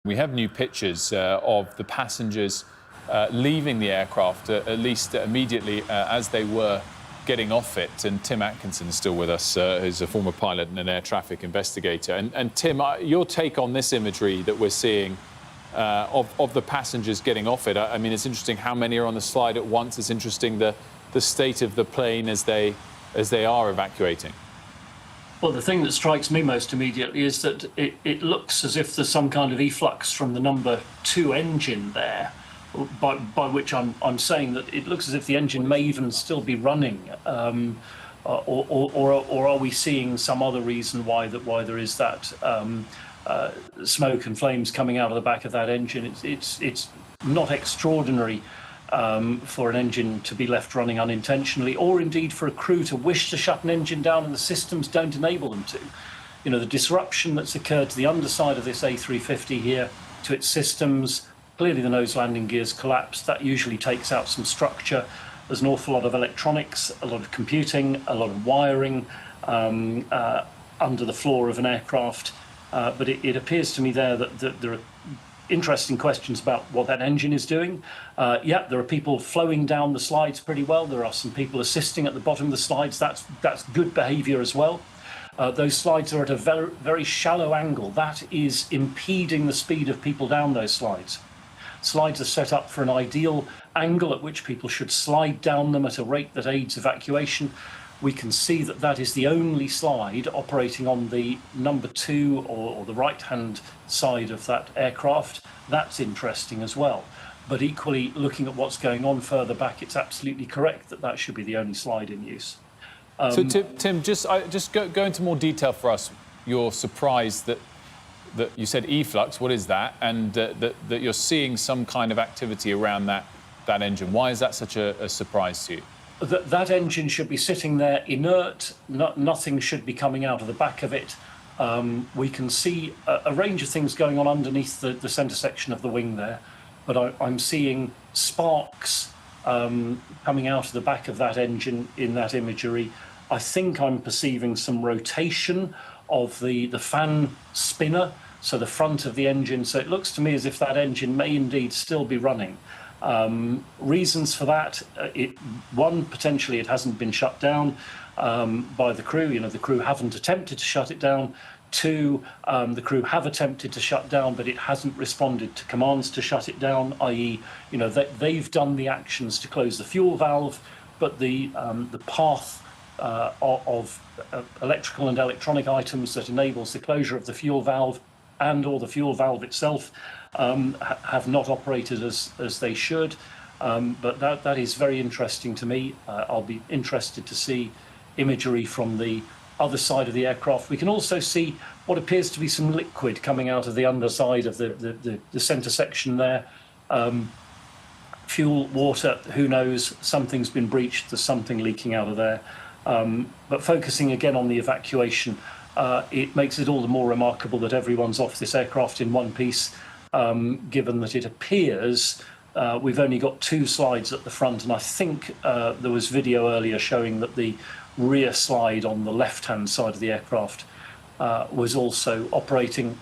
We have new pictures of the passengers leaving the aircraft, at least immediately as they were getting off it. And Tim Atkinson's still with us, who's a former pilot and an air traffic investigator. And Tim, your take on this imagery that we're seeing of the passengers getting off it. I mean, it's interesting how many are on the slide at once. It's interesting the state of the plane as they are evacuating. Well, the thing that strikes me most immediately is that it looks as if there's some kind of efflux from the number 2 engine there, by which I'm saying that it looks as if the engine may even still be running, or are we seeing some other reason why there is that smoke and flames coming out of the back of that engine? It's not extraordinary for an engine to be left running unintentionally, or indeed for a crew to wish to shut an engine down and the systems don't enable them to. You know, the disruption that's occurred to the underside of this A350 here, to its systems, clearly the nose landing gears collapsed. That usually takes out some structure. There's an awful lot of electronics, a lot of computing, a lot of wiring under the floor of an aircraft. But it appears to me there that there are interesting questions about what that engine is doing. Yeah, there are people flowing down the slides pretty well. There are some people assisting at the bottom of the slides. That's good behavior as well. Those slides are at a very, very shallow angle. That is impeding the speed of people down those slides. Slides are set up for an ideal angle at which people should slide down them at a rate that aids evacuation. We can see that that is the only slide operating on the number 2 or the right-hand side of that aircraft. That's interesting as well. But equally, looking at what's going on further back, it's absolutely correct that that should be the only slide in use. So, Tim, just go into more detail for us. You're surprised that you said efflux. What is that? And that you're seeing some kind of activity around that engine. Why is that such a surprise to you? That engine should be sitting there inert. Nothing should be coming out of the back of it. We can see a range of things going on underneath the centre section of the wing there, but I'm seeing sparks coming out of the back of that engine in that imagery. I think I'm perceiving some rotation of the fan spinner, so the front of the engine. So it looks to me as if that engine may indeed still be running. Reasons for that, one, potentially it hasn't been shut down by the crew. You know, the crew haven't attempted to shut it down. 2, the crew have attempted to shut down, but it hasn't responded to commands to shut it down, i.e., you know, they've done the actions to close the fuel valve, but the path of electrical and electronic items that enables the closure of the fuel valve and or the fuel valve itself have not operated as they should. But that is very interesting to me. I'll be interested to see imagery from the other side of the aircraft. We can also see what appears to be some liquid coming out of the underside of the centre section there. Fuel, water, who knows, something's been breached, there's something leaking out of there. But focusing again on the evacuation, it makes it all the more remarkable that everyone's off this aircraft in one piece, given that it appears we've only got 2 slides at the front, and I think there was video earlier showing that the rear slide on the left-hand side of the aircraft was also operating.